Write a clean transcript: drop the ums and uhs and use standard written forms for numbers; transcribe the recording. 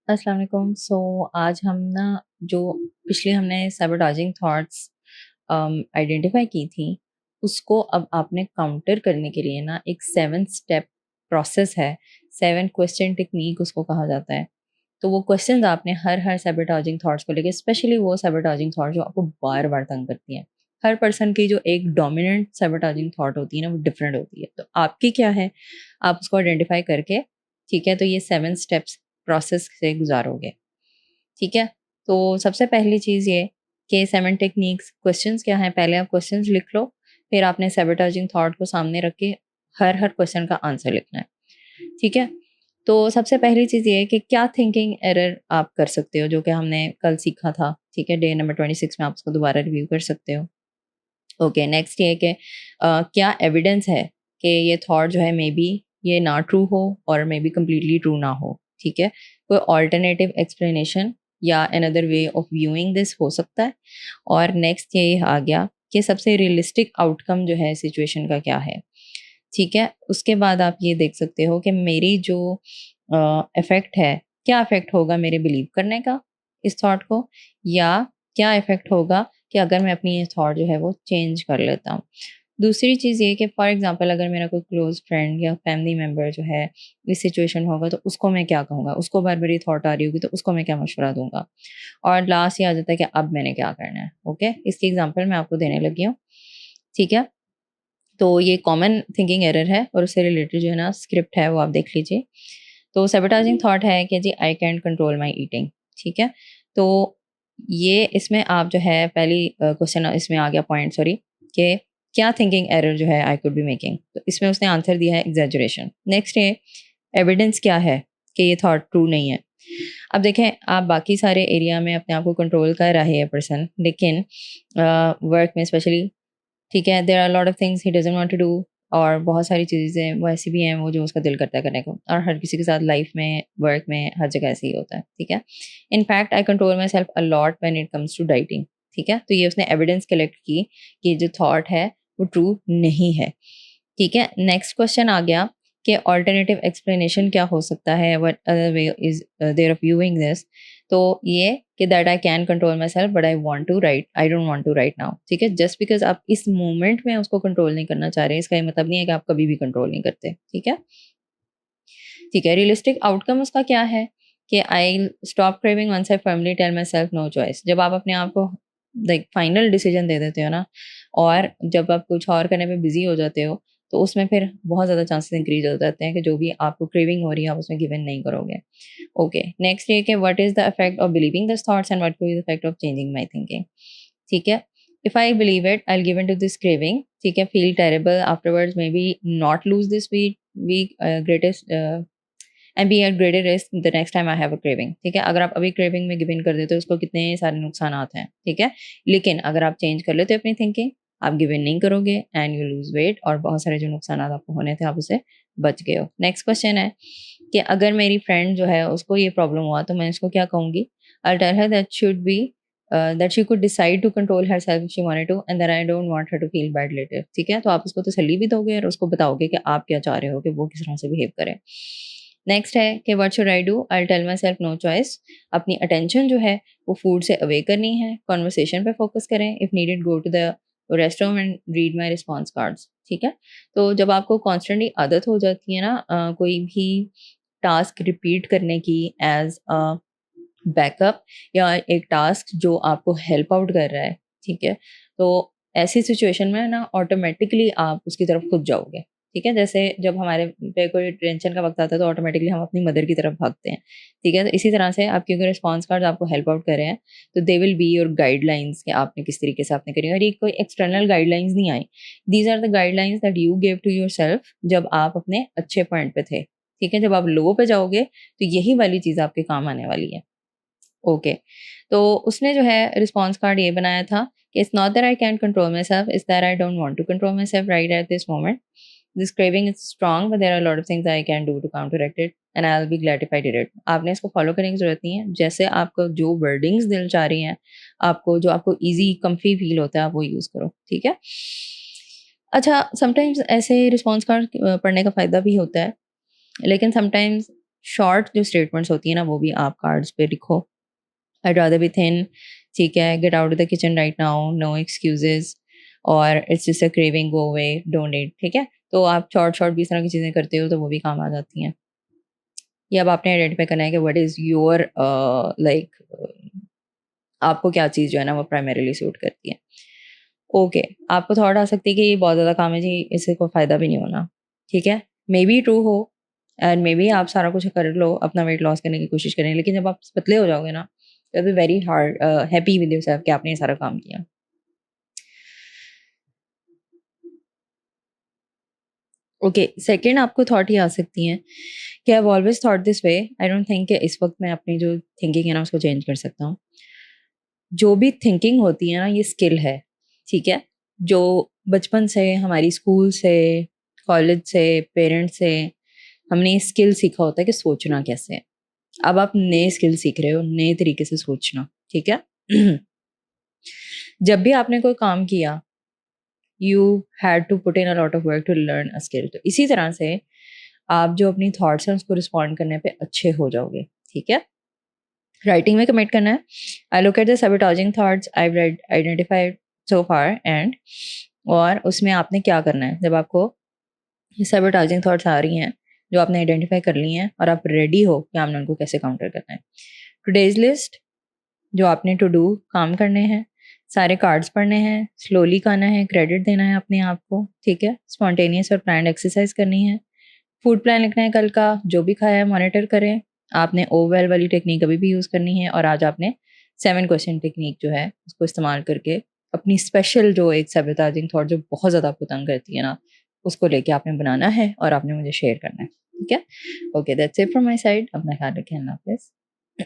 अस्सलाम वालेकुम। आज हम ना जो पिछले हमने सैबोटाजिंग थॉट्स आइडेंटिफाई की थी, उसको अब आपने काउंटर करने के लिए ना एक 7 स्टेप प्रोसेस है। 7 क्वेश्चन टेक्नीक उसको कहा जाता है। तो वो क्वेश्चंस आपने हर सैबोटाजिंग थॉट्स को लेके, स्पेशली वो सैबोटाजिंग थॉट जो आपको बार-बार तंग करती हैं। हर पर्सन की जो एक डोमिनेंट सैबोटाजिंग थॉट होती है ना, वो डिफरेंट होती है। तो आपकी क्या है, आप उसको आइडेंटिफाई करके, ठीक है, तो ये 7 स्टेप्स प्रोसेस से गुज़ारोगे, ठीक है? तो सबसे पहली चीज़ ये कि 7 टेक्निक्स क्वेश्चंस क्या हैं, पहले आप क्वेश्चंस लिख लो, फिर आपने सैबोटाजिंग थॉट को सामने रख के हर क्वेश्चन का आंसर लिखना है, ठीक है? तो सबसे पहली चीज़ ये है कि क्या थिंकिंग एरर आप कर सकते हो, जो कि हमने कल सीखा था, ठीक है? डे नंबर 26 में आप उसको दोबारा रिव्यू कर सकते हो। ओके, नेक्स्ट ये है कि क्या एविडेंस है कि ये थॉट जो है मे बी ये ना ट्रू हो और मे बी कंप्लीटली ट्रू ना हो, ठीक है? कोई अल्टरनेटिव एक्सप्लेनेशन या another way of viewing this हो सकता है। और नेक्स्ट ये आ गया कि सबसे रियलिस्टिक आउटकम जो है सिचुएशन का क्या है, ठीक है? उसके बाद आप ये देख सकते हो कि मेरी जो इफ़ेक्ट है, क्या इफ़ेक्ट होगा मेरे बिलीव करने का इस थॉट को, या क्या इफ़ेक्ट होगा कि अगर मैं अपनी ये थॉट जो है वो चेंज कर लेता हूँ। दूसरी चीज़ ये कि फॉर एग्ज़ाम्पल अगर मेरा कोई क्लोज़ फ्रेंड या फैमिली मेंबर जो है इस सिचुएशन होगा, तो उसको मैं क्या कहूँगा? उसको बार-बार ये थॉट आ रही होगी, तो उसको मैं क्या मशवरा दूँगा? और लास्ट ये आ जाता है कि अब मैंने क्या करना है, ओके? इसकी एग्ज़ाम्पल मैं आपको देने लगी हूँ, ठीक है? तो ये कॉमन थिंकिंग एरर है और उससे रिलेटेड जो है ना स्क्रिप्ट है वो आप देख लीजिए। तो सैबोटाजिंग थॉट है कि जी I can control my eating, ठीक है? तो ये इसमें आप जो है पहली क्वेश्चन इसमें आ गया पॉइंट, सॉरी, कि क्या थिंकिंग एरर जो है आई कुड बी मेकिंग, तो इसमें उसने आंसर दिया है एग्जैजरेशन। नेक्स्ट है एविडेंस क्या है कि ये थॉट ट्रू नहीं है। अब देखें, आप बाकी सारे एरिया में अपने आप को कंट्रोल कर रहा है पर्सन, लेकिन वर्क में स्पेशली, ठीक है, there are lot of things he doesn't want to do, और बहुत सारी चीज़ें वो ऐसी भी हैं वो जो उसका दिल करता है करने को, और हर किसी के साथ लाइफ में, वर्क में, हर जगह ऐसे ही होता है, ठीक है? In fact I control myself a lot when it comes to dieting, ठीक है? तो ये उसने एविडेंस कलेक्ट की कि जो थॉट है वो ट्रू नहीं है, ठीक है? नेक्स्ट क्वेश्चन आ गया कि अल्टरनेटिव एक्सप्लेनेशन क्या हो सकता है, what other way is there of viewing this. तो ये कि that I can control myself but I don't want to right now, ठीक है? जस्ट बिकॉज़ आप इस मोमेंट में उसको कंट्रोल नहीं करना चाह रहे, इसका ये मतलब नहीं है कि आप कभी भी कंट्रोल नहीं करते, ठीक है? ठीक है, रियलिस्टिक आउटकम उसका क्या है कि I stop craving once I firmly tell myself no choice. जब आप अपने आप को लाइक फाइनल डिसीजन दे देते हो ना, और जब आप कुछ और करने में बिजी हो जाते हो, तो उसमें फिर बहुत ज़्यादा चांसेस इंक्रीज हो जाते हैं कि जो भी आपको क्रेविंग हो रही है आप उसमें गिवन नहीं करोगे। ओके, नेक्स्ट ये कि what is the effect of believing this thoughts and what will be the effect of changing my thinking, ठीक है? If I believe it I will give in to this craving, ठीक है, feel terrible afterwards, maybe not lose this week greatest and be at greater risk the next time I have a craving, ठीक है? अगर आप अभी craving में give in कर देते हो, उसको कितने सारे नुकसानात हैं, ठीक है? लेकिन अगर आप चेंज कर लेते हो अपनी थिंकिंग, आप गिव इन नहीं करोगे एंड यू लूज़ वेट, और बहुत सारे जो नुकसानात आपको होने थे आप उससे बच गए हो। नेक्स्ट क्वेश्चन है कि अगर मेरी फ्रेंड जो है उसको ये प्रॉब्लम हुआ, तो मैं इसको क्या कहूँगी? I will tell her that she could decide to control herself if she wanted to and that I don't want her to feel bad later, ठीक है? तो आप उसको तसल्ली भी दोगे और उसको बताओगे कि आप क्या चाह रहे हो कि वो किस तरह से बिहेव करे। नेक्स्ट है कि what should I do? I will tell myself no choice. अपनी अटेंशन जो है वो फूड से अवे करनी है, कन्वर्सेशन पे फोकस करें, if needed go to the restroom and read my response cards, ठीक है? तो जब आपको कॉन्स्टेंटली आदत हो जाती है ना कोई भी टास्क रिपीट करने की एज अ बैकअप, या एक टास्क जो आपको हेल्प आउट कर रहा है, ठीक है? तो ऐसी सिचुएशन में ना ऑटोमेटिकली आप उसकी तरफ खुद जाओगे, ठीक है? जैसे जब हमारे पे कोई टेंशन का वक़्त आता है तो ऑटोमेटिकली हम अपनी मदर की तरफ भागते हैं, ठीक है? तो इसी तरह से आपके अगर रिस्पॉन्स कार्ड्स आपको हेल्प आउट कर रहे हैं, तो they will be your guidelines कि आपने किस तरीके से आपने करी, और ये कोई एक्सटर्नल गाइडलाइंस नहीं आई। These are the guidelines that you give to yourself जब आप अपने अच्छे पॉइंट पे थे, ठीक है? जब आप लो पे जाओगे, तो यही वाली चीज़ आपके काम आने वाली है। ओके, तो उसने जो है रिस्पॉन्स कार्ड ये बनाया था कि it's not that I can control myself, it's that I don't want to control myself right at this moment. This craving is strong but there are lot of things I can do to counteract it and I will be glad if I did it. आपने इसको follow करने की जरूरत नहीं है, जैसे आपको जो वर्डिंग्स दिल चाह रही हैं, आपको जो आपको ईजी कम्फी फील होता है आप वो यूज करो, ठीक है? अच्छा, समटाइम्स ऐसे रिस्पॉन्स कार्ड पढ़ने का फायदा भी होता है, लेकिन समटाइम्स शॉर्ट जो स्टेटमेंट्स होती है ना वो भी आप कार्ड्स पे लिखो। I'd rather be thin, ठीक है, get out of the kitchen right now, no excuses, और it's just a craving, go away, don't eat, ठीक है। तो आप शॉर्ट शॉर्ट भी इस तरह की चीज़ें करते हो तो वो भी काम आ जाती हैं। ये अब आपने आइडेंटिफाई करना है कि व्हाट इज़ योर लाइक आपको क्या चीज़ जो है ना वो प्राइमरीली सूट करती है। ओके, आपको थॉट आ सकती है कि ये बहुत ज़्यादा काम है जी, इससे कोई फ़ायदा भी नहीं होना, ठीक है। मे बी ट्रू हो एंड मे बी आप सारा कुछ कर लो, अपना वेट लॉस करने की कोशिश करें, लेकिन जब आप पतले हो जाओगे ना, you will be very hard happy with yourself कि आपने ये सारा काम किया। ओके, सेकंड आपको थॉट ये आ सकती हैं कि I have always thought this way, I don't think कि इस वक़्त मैं अपनी जो थिंकिंग है ना उसको चेंज कर सकता हूँ। जो भी थिंकिंग होती है ना ये स्किल है, ठीक है? जो बचपन से हमारी स्कूल से, कॉलेज से, पेरेंट्स से हमने ये स्किल सीखा होता है कि सोचना कैसे है। अब आप नए स्किल सीख रहे हो, नए तरीके से सोचना, ठीक है? जब भी आपने कोई काम किया, you had to put in a lot of work to learn a skill. तो इसी तरह से आप जो अपनी थॉट्स हैं उसको रिस्पॉन्ड करने पे अच्छे हो जाओगे, ठीक है? राइटिंग में कमिट करना है। I look at the sabotaging thoughts I read identified so far and और उसमें आपने क्या करना है जब आपको ये sabotaging थॉट्स आ रही हैं जो आपने आइडेंटिफाई कर ली हैं और आप रेडी हो कि आपने उनको कैसे काउंटर करना है। टुडेज लिस्ट जो आपने टू डू काम करने हैं, सारे कार्ड्स पढ़ने हैं, स्लोली खाना है, क्रेडिट देना है अपने आप को, ठीक है? स्पॉन्टेनियस और प्लान्ड एक्सरसाइज करनी है, फूड प्लान लिखना है कल का, जो भी खाया है मॉनिटर करें। आपने ओवेल वाली टेक्निक अभी भी यूज़ करनी है और आज आपने 7 क्वेश्चन टेक्निक जो है उसको इस्तेमाल करके अपनी स्पेशल जो एक sabotaging थॉट जो बहुत ज़्यादा आपको तंग करती है ना, उसको लेके आपने बनाना है और आपने मुझे शेयर करना है, ठीक है? Okay, that's it from my side. अपना ख्याल रखें, अल्लाह हाफ़िज़।